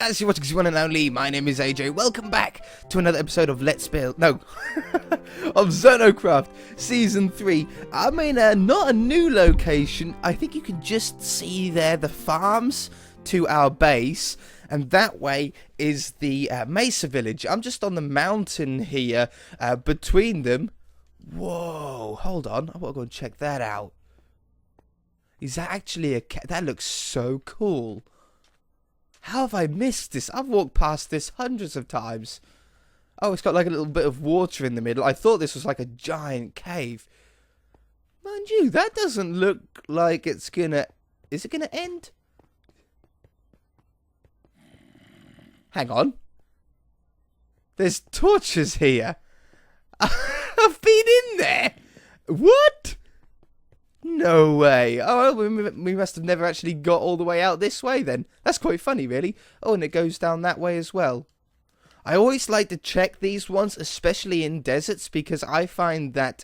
As you're watching the one and only, my name is AJ. Welcome back to another episode of Let's Build, no, of ZONOCraft Season 3. I'm in not a new location. I think you can just see there the farms to our base. And that way is the Mesa village. I'm just on the mountain here between them. Whoa, hold on. I want to go and check that out. Is that actually a cat? That looks so cool. How have I missed this? I've walked past this hundreds of times. Oh, it's got like a little bit of water in the middle. I thought this was like a giant cave. Mind you, that doesn't look like it's gonna... Is it gonna end? Hang on. There's torches here. I've been in there. What? No way. Oh, we must have never actually got all the way out this way then. That's quite funny, really. Oh, and it goes down that way as well. I always like to check these ones, especially in deserts, because I find that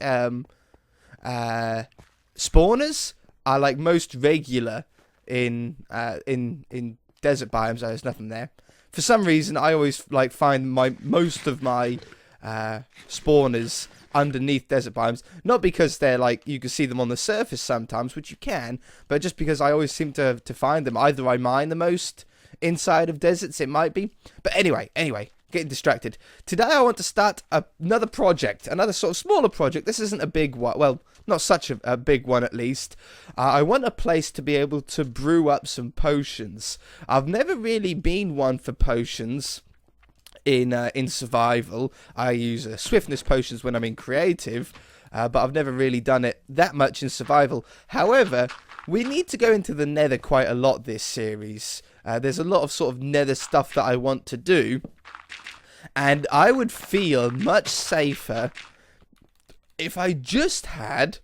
spawners are like most regular in desert biomes. Oh, there's nothing there. For some reason, I always like find most of my spawners underneath desert biomes, not because they're like you can see them on the surface sometimes, which you can, but just because I always seem to find them. Either I mine the most inside of deserts, it might be. But anyway, getting distracted. Today I want to start another project, another sort of smaller project. This isn't a big one, well, not such a big one at least. I want a place to be able to brew up some potions. I've never really been one for potions in survival. I use swiftness potions when I'm in creative, but I've never really done it that much in survival. However, we need to go into the nether quite a lot this series. There's a lot of sort of nether stuff that I want to do, and I would feel much safer if I just had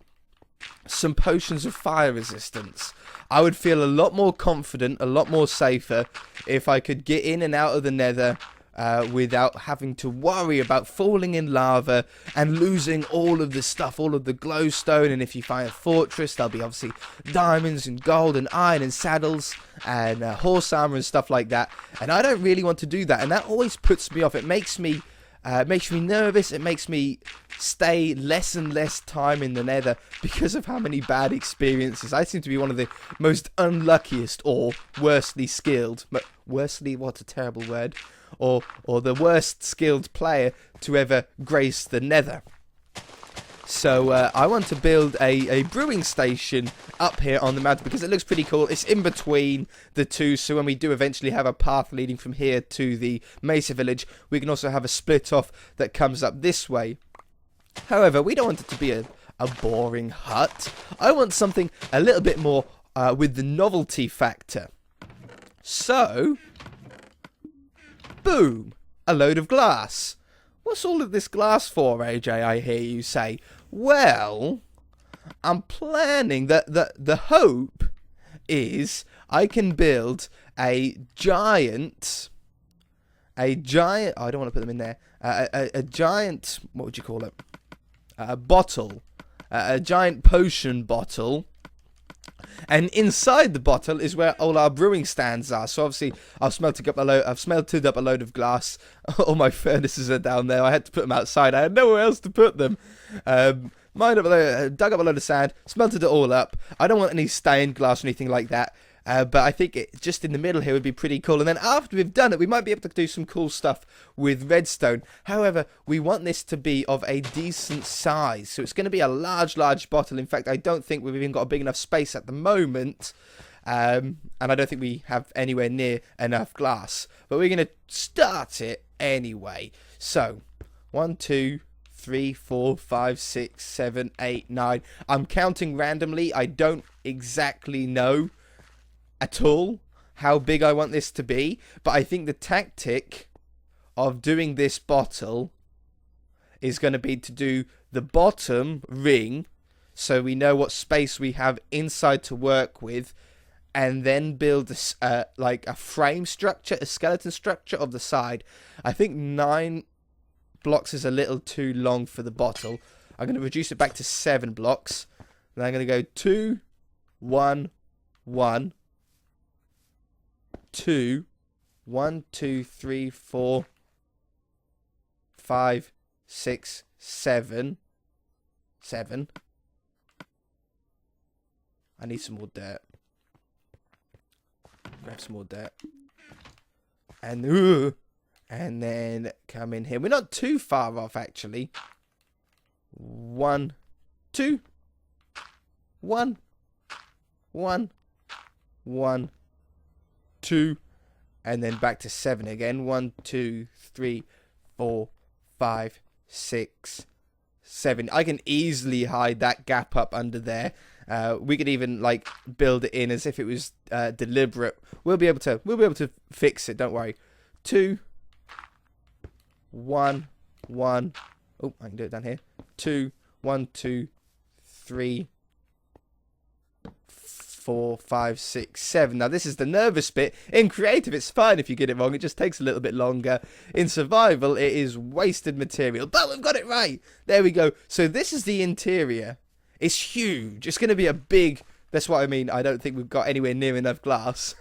some potions of fire resistance. I would feel a lot more confident, a lot more safer if I could get in and out of the nether without having to worry about falling in lava and losing all of the stuff, all of the glowstone. And if you find a fortress, there'll be obviously diamonds and gold and iron and saddles and horse armor and stuff like that. And I don't really want to do that, and that always puts me off. It makes me nervous. It makes me stay less and less time in the nether because of how many bad experiences. I seem to be one of the most unluckiest or worstly skilled, worstly, what a terrible word, or the worst skilled player to ever grace the nether. So I want to build a brewing station up here on the mountain because it looks pretty cool. It's in between the two, so when we do eventually have a path leading from here to the Mesa village, we can also have a split off that comes up this way. However, we don't want it to be a boring hut. I want something a little bit more with the novelty factor. So, boom, a load of glass. What's all of this glass for, AJ, I hear you say? Well, I'm planning that the hope is I can build a giant, oh, I don't want to put them in there, a giant, what would you call it, a bottle, a giant potion bottle. And inside the bottle is where all our brewing stands are. So obviously I've smelted up a load of glass. All my furnaces are down there. I had to put them outside. I had nowhere else to put them. Dug up a load of sand, smelted it all up. I don't want any stained glass or anything like that. But I think just in the middle here would be pretty cool. And then after we've done it, we might be able to do some cool stuff with redstone. However, we want this to be of a decent size. So it's going to be a large bottle. In fact, I don't think we've even got a big enough space at the moment. And I don't think we have anywhere near enough glass. But we're going to start it anyway. So, 1, 2, 3, 4, 5, 6, 7, 8, 9. I'm counting randomly. I don't exactly know at all how big I want this to be, but I think the tactic of doing this bottle is going to be to do the bottom ring so we know what space we have inside to work with, and then build like a frame structure, a skeleton structure of the side. I think 9 blocks is a little too long for the bottle. I'm going to reduce it back to 7 blocks. Then I'm going to go 2, 1, 1, 2, 1, 2, 3, 4, 5, 6, 7. 7. I need some more dirt. Grab some more dirt. And then come in here. We're not too far off, actually. 1, 2. 1. 1. 1. 2. And then back to 7 again. 1, 2, 3, 4, 5, 6, 7. I can easily hide that gap up under there. We could even like build it in as if it was deliberate. We'll be able to fix it. Don't worry. 2, 1, 1. Oh, I can do it down here. 2, 1, 2, 3, 4, 5, 6, 7. Now this is the nervous bit. In creative, it's fine if you get it wrong. It just takes a little bit longer. In survival, it is wasted material. But we've got it right. There we go. So this is the interior. It's huge. It's going to be a big... That's what I mean. I don't think we've got anywhere near enough glass.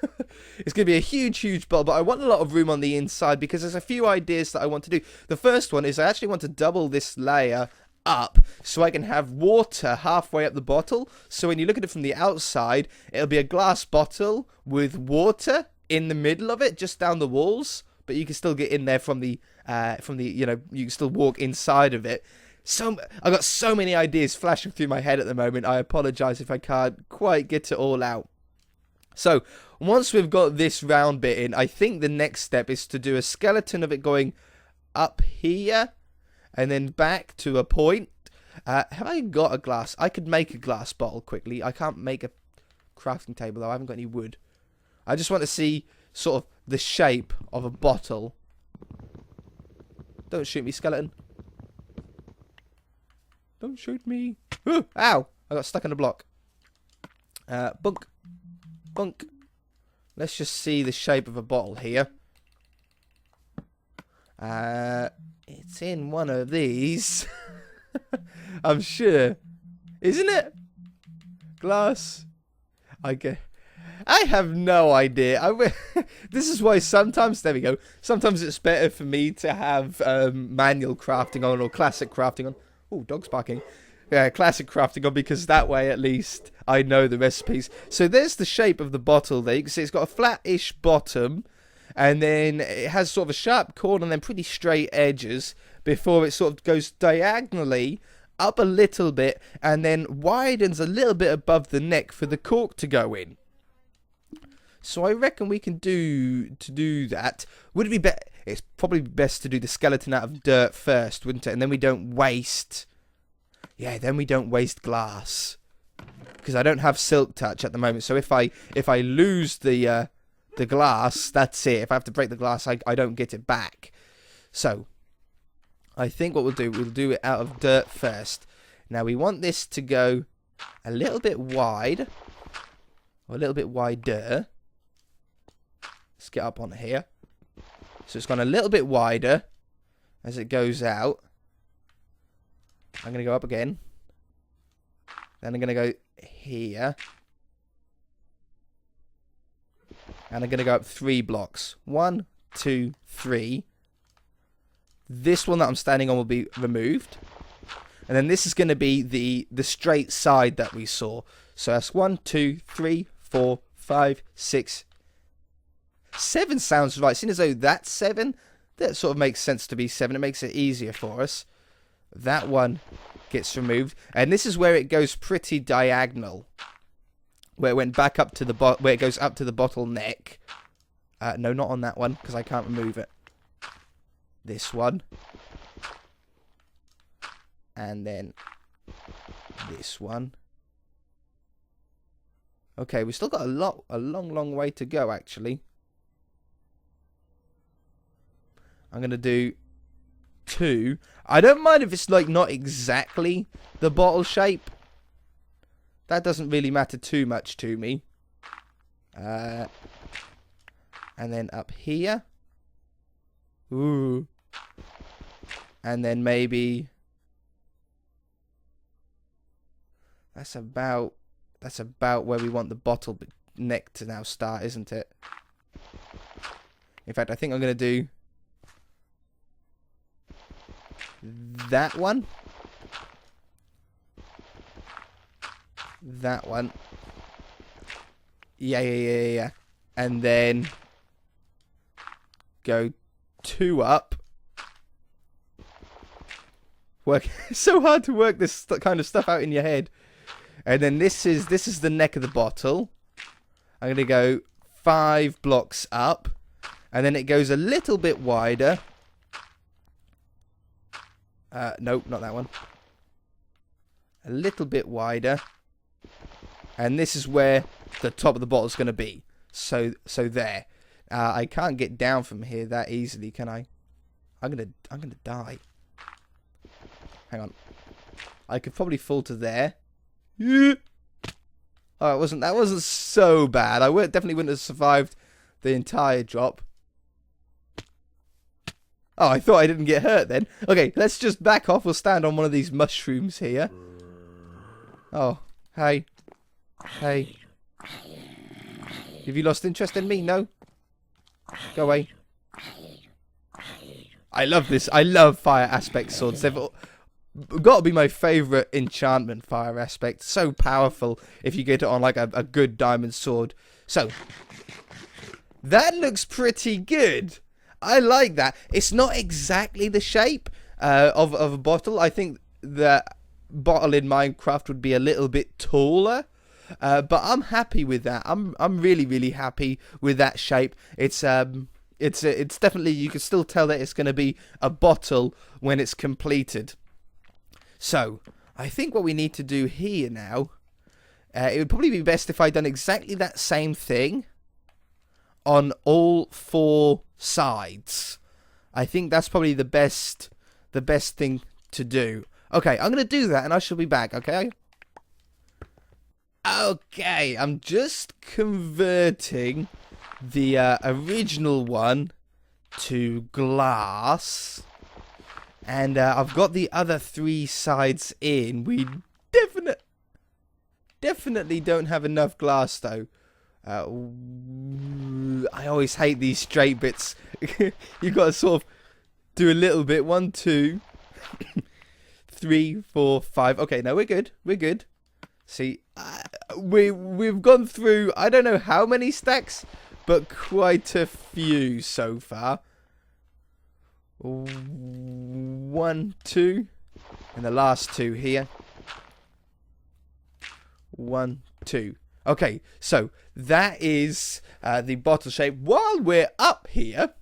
It's going to be a huge, huge bottle. But I want a lot of room on the inside because there's a few ideas that I want to do. The first one is I actually want to double this layer up so I can have water halfway up the bottle. So when you look at it from the outside, it'll be a glass bottle with water in the middle of it, just down the walls. But you can still get in there from the you know, you can still walk inside of it. I've got so many ideas flashing through my head at the moment. I apologise if I can't quite get it all out. So, once we've got this round bit in, I think the next step is to do a skeleton of it going up here and then back to a point. Have I got a glass? I could make a glass bottle quickly. I can't make a crafting table though. I haven't got any wood. I just want to see sort of the shape of a bottle. Don't shoot me, skeleton. Don't shoot me. Ooh, ow! I got stuck in a block. Bunk. Bunk. Let's just see the shape of a bottle here. It's in one of these. I'm sure. Isn't it? Glass. I have no idea. This is why sometimes, there we go. Sometimes it's better for me to have manual crafting on or classic crafting on. Oh, dog's barking. Yeah, classic crafting on, because that way at least I know the recipes. So there's the shape of the bottle there. You can see it's got a flat-ish bottom, and then it has sort of a sharp corner and then pretty straight edges before it sort of goes diagonally up a little bit and then widens a little bit above the neck for the cork to go in. So I reckon we can do that. Would it be better? It's probably best to do the skeleton out of dirt first, wouldn't it? And then we don't waste... Yeah, then we don't waste glass. Because I don't have silk touch at the moment. So if I lose the glass, that's it. If I have to break the glass, I don't get it back. So, I think what we'll do it out of dirt first. Now, we want this to go a little bit wide. Or a little bit wider. Let's get up on here. So it's gone a little bit wider as it goes out. I'm going to go up again. Then I'm going to go here. And I'm going to go up 3 blocks. 1, 2, 3. This one that I'm standing on will be removed. And then this is going to be the straight side that we saw. So that's 1, 2, 3, 4, 5, 6, 7 sounds right. Seeing as though that's 7, that sort of makes sense to be 7. It makes it easier for us. That one gets removed. And this is where it goes pretty diagonal. Where it went back up to the where it goes up to the bottleneck. No, not on that one, because I can't remove it. This one. And then this one. Okay, we've still got a long way to go, actually. I'm going to do 2. I don't mind if it's like not exactly the bottle shape. That doesn't really matter too much to me. And then up here. Ooh. And then maybe... That's about where we want the bottle neck to now start, isn't it? In fact, I think I'm going to do that one. That one. Yeah. And then go 2 up. It's so hard to work this kind of stuff out in your head. And then this is the neck of the bottle. I'm going to go 5 blocks up. And then it goes a little bit wider. Nope, not that one. A little bit wider. And this is where the top of the bottle is going to be. So there. I can't get down from here that easily, can I? I'm gonna die. Hang on. I could probably fall to there. Oh, that wasn't so bad. I definitely wouldn't have survived the entire drop. Oh, I thought I didn't get hurt then. Okay, let's just back off. We'll stand on one of these mushrooms here. Oh, hey. Hey. Have you lost interest in me? No? Go away. I love this. I love fire aspect swords. They've got to be my favourite enchantment, fire aspect. So powerful if you get it on like a good diamond sword. So, that looks pretty good. I like that. It's not exactly the shape of a bottle. I think the bottle in Minecraft would be a little bit taller. But I'm happy with that. I'm really happy with that shape. It's definitely, you can still tell that it's going to be a bottle when it's completed. So I think what we need to do here now, it would probably be best if I'd done exactly that same thing on all 4 sides. I think that's probably the best thing to do. Okay, I'm going to do that and I shall be back, okay? Okay, I'm just converting the original one to glass. And I've got the other 3 sides in. We definitely don't have enough glass, though. I always hate these straight bits. You've got to sort of do a little bit. 1, 2, 3, 4, 5. Okay, no, we're good. We're good. See, we've gone through, I don't know how many stacks, but quite a few so far. 1, 2, and the last 2 here. 1, 2. Okay, so that is the bottle shape. While we're up here,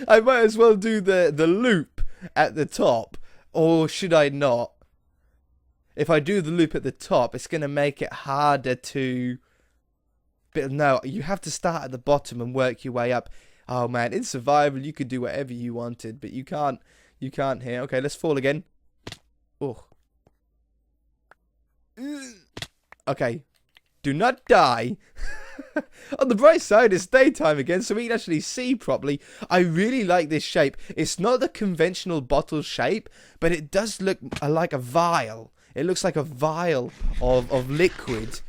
I might as well do the loop at the top, or should I not? If I do the loop at the top, it's going to make it harder to... But no, you have to start at the bottom and work your way up. Oh man, in survival you could do whatever you wanted, but you can't here. Okay, let's fall again. Oh. Okay. Do not die. On the bright side, it's daytime again, so we can actually see properly. I really like this shape. It's not the conventional bottle shape, but it does look like a vial. It looks like a vial of liquid.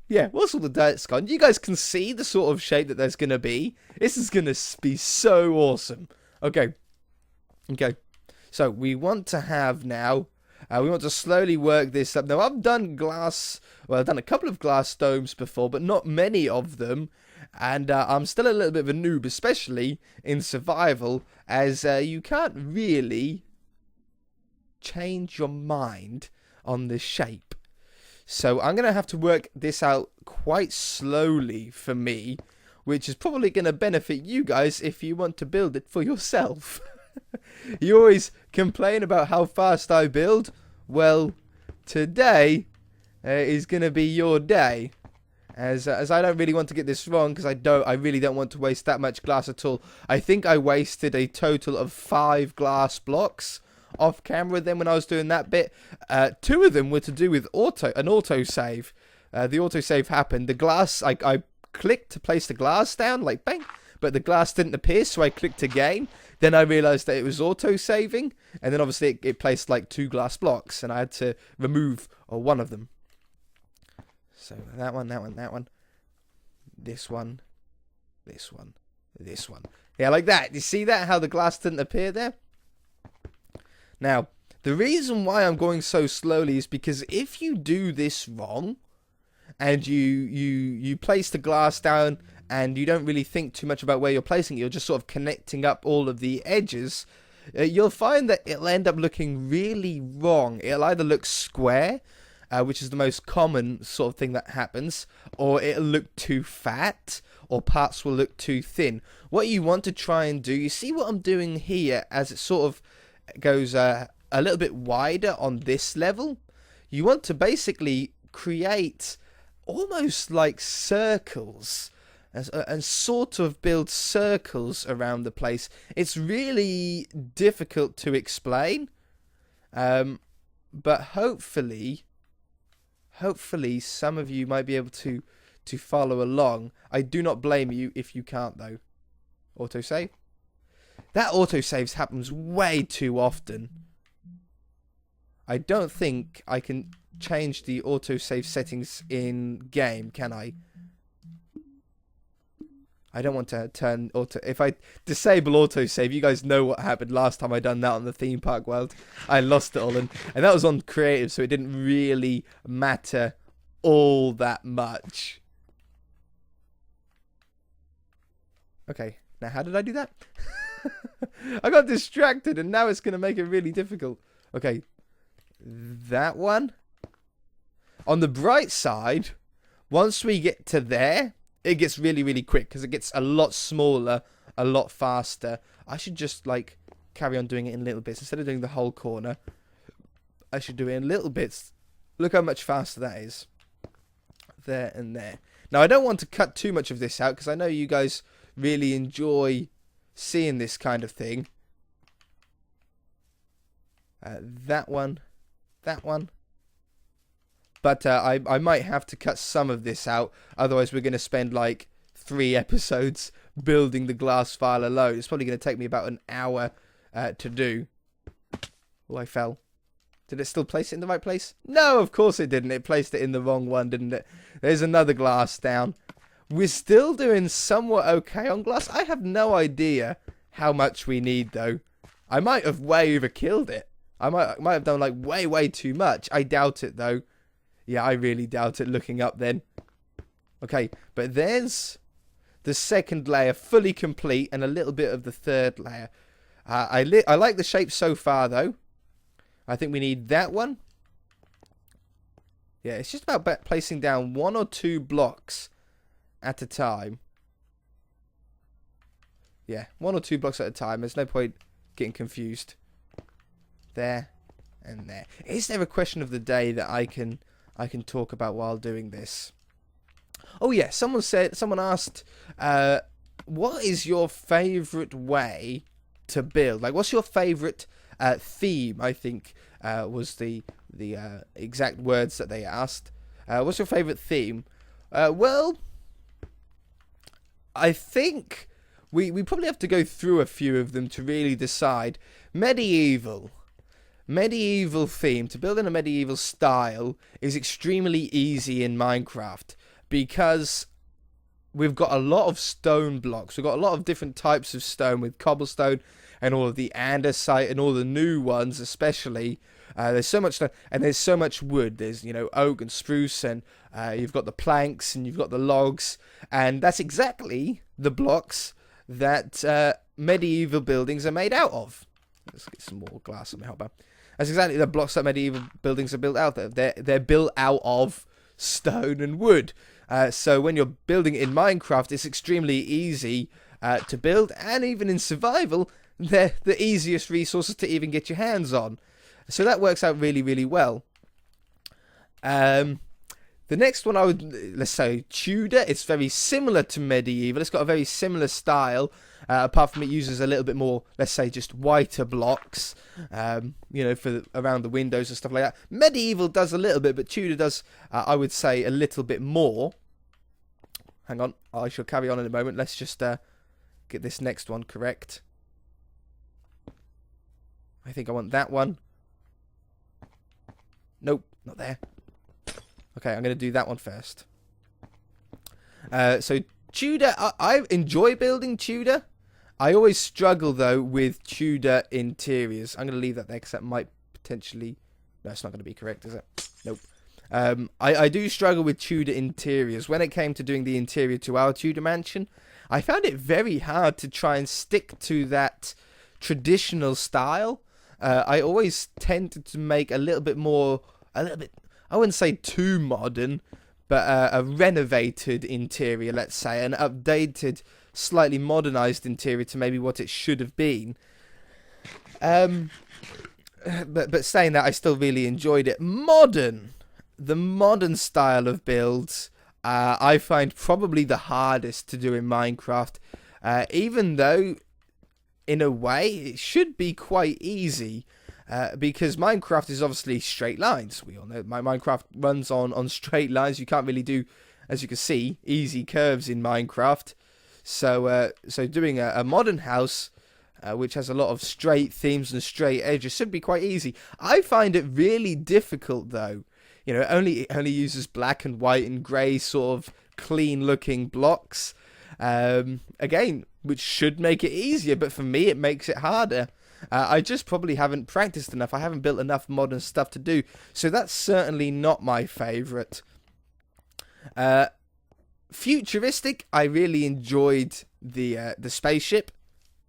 Yeah, once all the dirt's gone, you guys can see the sort of shape that there's going to be. This is going to be so awesome. Okay. Okay. So, we want to have now... we want to slowly work this up. Now, I've done glass... Well, I've done a couple of glass domes before, but not many of them. And I'm still a little bit of a noob, especially in survival, as you can't really change your mind on the shape. So I'm going to have to work this out quite slowly for me, which is probably going to benefit you guys if you want to build it for yourself. You always complain about how fast I build. Well, today is going to be your day. As I don't really want to get this wrong, because I really don't want to waste that much glass at all. I think I wasted a total of 5 glass blocks off camera then when I was doing that bit. 2 of them were to do with an autosave. The autosave happened. The glass, I clicked to place the glass down, like bang, but the glass didn't appear, so I clicked again. Then I realised that it was autosaving, and then obviously it placed like 2 glass blocks, and I had to remove one of them. So that one, that one, that one, this one, this one, this one. Yeah, like that. You see that? How the glass didn't appear there? Now, the reason why I'm going so slowly is because if you do this wrong, and you place the glass down, and you don't really think too much about where you're placing it, you're just sort of connecting up all of the edges, you'll find that it'll end up looking really wrong. It'll either look square, which is the most common sort of thing that happens, or it'll look too fat, or parts will look too thin. What you want to try and do, you see what I'm doing here as it sort of goes a little bit wider on this level? You want to basically create almost like circles and sort of build circles around the place. It's really difficult to explain, but hopefully some of you might be able to follow along. I do not blame you if you can't though. Autosave. That autosaves happens way too often. I don't think I can change the autosave settings in game, can I? I don't want to turn auto. If I disable autosave, you guys know what happened last time I done that on the theme park world. I lost it all, and that was on creative, so it didn't really matter all that much. Okay, now how did I do that? I got distracted, and now it's going to make it really difficult. Okay, that one. On the bright side, once we get to there, it gets really, really quick because it gets a lot smaller, a lot faster. I should just, like, carry on doing it in little bits. Instead of doing the whole corner, I should do it in little bits. Look how much faster that is. There and there. Now, I don't want to cut too much of this out because I know you guys really enjoy seeing this kind of thing. That one. That one. But I might have to cut some of this out. Otherwise, we're going to spend like 3 episodes building the glass file alone. It's probably going to take me about an hour to do. Oh, I fell. Did it still place it in the right place? No, of course it didn't. It placed it in the wrong one, didn't it? There's another glass down. We're still doing somewhat okay on glass. I have no idea how much we need, though. I might have way overkilled it. I might have done like way too much. I doubt it, though. Yeah, I really doubt it looking up then. Okay, but there's the second layer fully complete and a little bit of the third layer. I like the shape so far, though. I think we need that one. Yeah, it's just about placing down 1 or 2 blocks at a time. Yeah, 1 or 2 blocks at a time. There's no point getting confused. There and there. Is there a question of the day that I can talk about while doing this? Oh yeah, someone asked, what is your favorite way to build? Like, what's your favorite theme? I think was the exact words that they asked. What's your favorite theme? Well, I think we probably have to go through a few of them to really decide. Medieval theme, to build in a medieval style, is extremely easy in Minecraft because we've got a lot of stone blocks. We've got a lot of different types of stone with cobblestone and all of the andesite and all the new ones especially. There's so much stone and there's so much wood. There's, you know, oak and spruce, and you've got the planks and you've got the logs, and that's exactly the blocks that medieval buildings are made out of. Let's get some more glass on my hotbar. That's exactly the blocks that medieval buildings are built out of. They're built out of stone and wood. So when you're building in Minecraft, it's extremely easy to build, and even in survival, they're the easiest resources to even get your hands on. So that works out really, really well. The next one, let's say Tudor. It's very similar to medieval. It's got a very similar style. Apart from it uses a little bit more, let's say, just whiter blocks, you know, for around the windows and stuff like that. Medieval does a little bit, but Tudor does, I would say, a little bit more. Hang on, I shall carry on in a moment. Let's just get this next one correct. I think I want that one. Nope, not there. Okay, I'm going to do that one first. So Tudor, I enjoy building Tudor. I always struggle, though, with Tudor interiors. I'm going to leave that there because that might potentially... No, it's not going to be correct, is it? Nope. I do struggle with Tudor interiors. When it came to doing the interior to our Tudor mansion, I found it very hard to try and stick to that traditional style. I always tended to make a little bit, I wouldn't say too modern, but a renovated interior, let's say, an updated, slightly modernized interior to maybe what it should have been. But saying that, I still really enjoyed it. The modern style of builds, I find probably the hardest to do in Minecraft, even though, in a way, it should be quite easy. Because Minecraft is obviously straight lines. We all know my Minecraft runs on straight lines. You can't really do, as you can see, easy curves in Minecraft. So doing a modern house, which has a lot of straight themes and straight edges, should be quite easy. I find it really difficult, though. You know, it only uses black and white and grey sort of clean-looking blocks. Again, which should make it easier, but for me, it makes it harder. I just probably haven't practiced enough. I haven't built enough modern stuff to do. So that's certainly not my favourite. Futuristic, I really enjoyed the spaceship.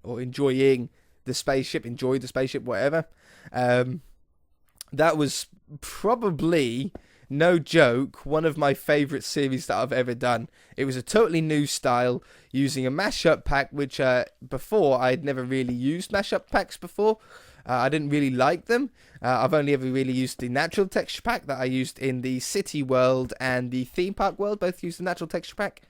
Or enjoying the spaceship. Enjoyed the spaceship, whatever. That was probably, no joke, one of my favourite series that I've ever done. It was a totally new style, using a mashup pack, which before I'd never really used mashup packs before. I didn't really like them. I've only ever really used the natural texture pack that I used in the city world and the theme park world. Both used the natural texture pack.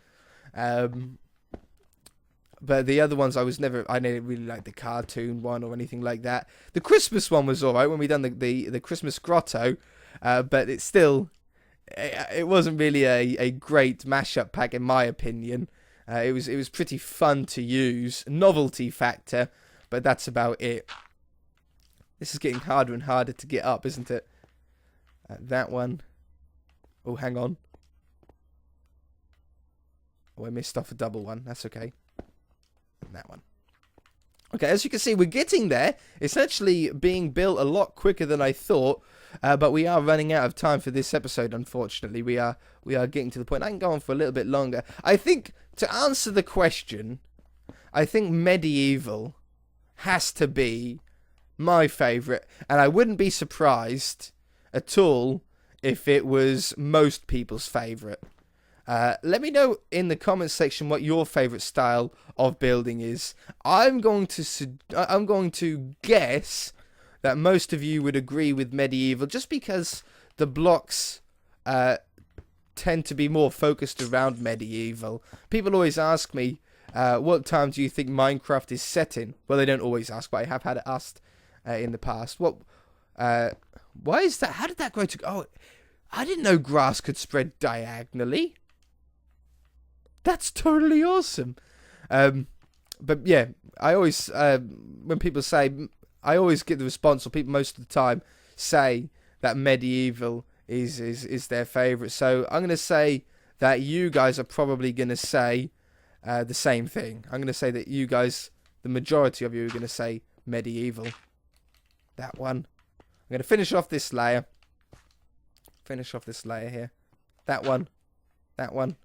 But the other ones I didn't really like the cartoon one or anything like that. The Christmas one was alright when we done the Christmas grotto. But it wasn't really a great mashup pack in my opinion. It was pretty fun to use, novelty factor, but that's about it. This is getting harder and harder to get up, isn't it? That one. Oh, hang on. Oh, I missed off a double one. That's okay. And that one. Okay, as you can see, we're getting there. It's actually being built a lot quicker than I thought. But we are running out of time for this episode, unfortunately. We are getting to the point. I can go on for a little bit longer. I think, to answer the question, I think medieval has to be my favourite. And I wouldn't be surprised at all if it was most people's favourite. Let me know in the comments section what your favourite style of building is. I'm going to guess that most of you would agree with medieval, just because the blocks tend to be more focused around medieval. People always ask me, what time do you think Minecraft is set in? Well, they don't always ask, but I have had it asked in the past. Why is that? How did that grow to... Oh, I didn't know grass could spread diagonally. That's totally awesome. But yeah, I always, when people say... I always get the response, or people most of the time say that medieval is their favourite. So I'm going to say that you guys are probably going to say the same thing. I'm going to say that you guys, the majority of you, are going to say medieval. That one. I'm going to finish off this layer. Finish off this layer here. That one. That one.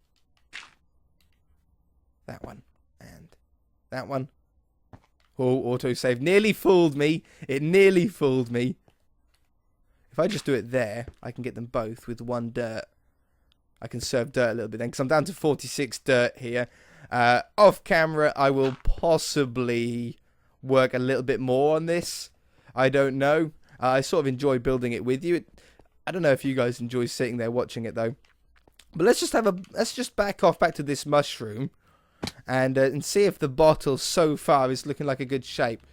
That one. And that one. Oh, autosave nearly fooled me. It nearly fooled me. If I just do it there, I can get them both with one dirt. I can serve dirt a little bit then, because I'm down to 46 dirt here. Off camera, I will possibly work a little bit more on this. I don't know. I sort of enjoy building it with you. I don't know if you guys enjoy sitting there watching it though. But let's just back to this mushroom. And see if the bottle so far is looking like a good shape.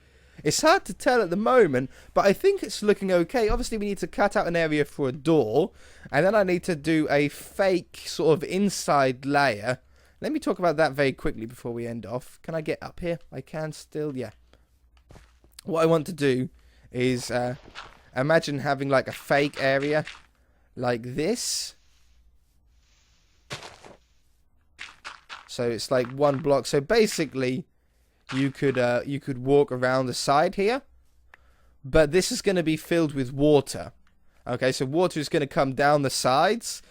It's hard to tell at the moment, but I think it's looking okay. Obviously, we need to cut out an area for a door, and then I need to do a fake sort of inside layer. Let me talk about that very quickly before we end off. Can I get up here? I can still, yeah. What I want to do is imagine having like a fake area like this. So it's like 1 block. So basically, you could walk around the side here, but this is going to be filled with water. Okay, so water is going to come down the sides,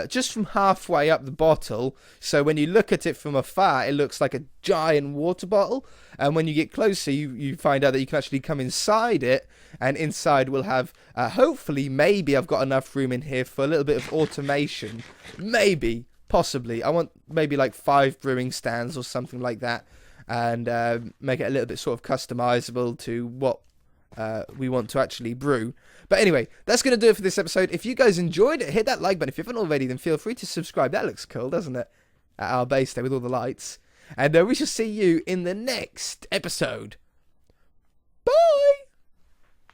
just from halfway up the bottle. So when you look at it from afar, it looks like a giant water bottle. And when you get closer, you find out that you can actually come inside it. And inside we'll have, hopefully, maybe I've got enough room in here for a little bit of automation. Maybe, possibly. I want maybe like 5 brewing stands or something like that. And make it a little bit sort of customizable to what we want to actually brew. But anyway, that's going to do it for this episode. If you guys enjoyed it, hit that like button. If you haven't already, then feel free to subscribe. That looks cool, doesn't it? At our base there with all the lights. And we shall see you in the next episode. Bye!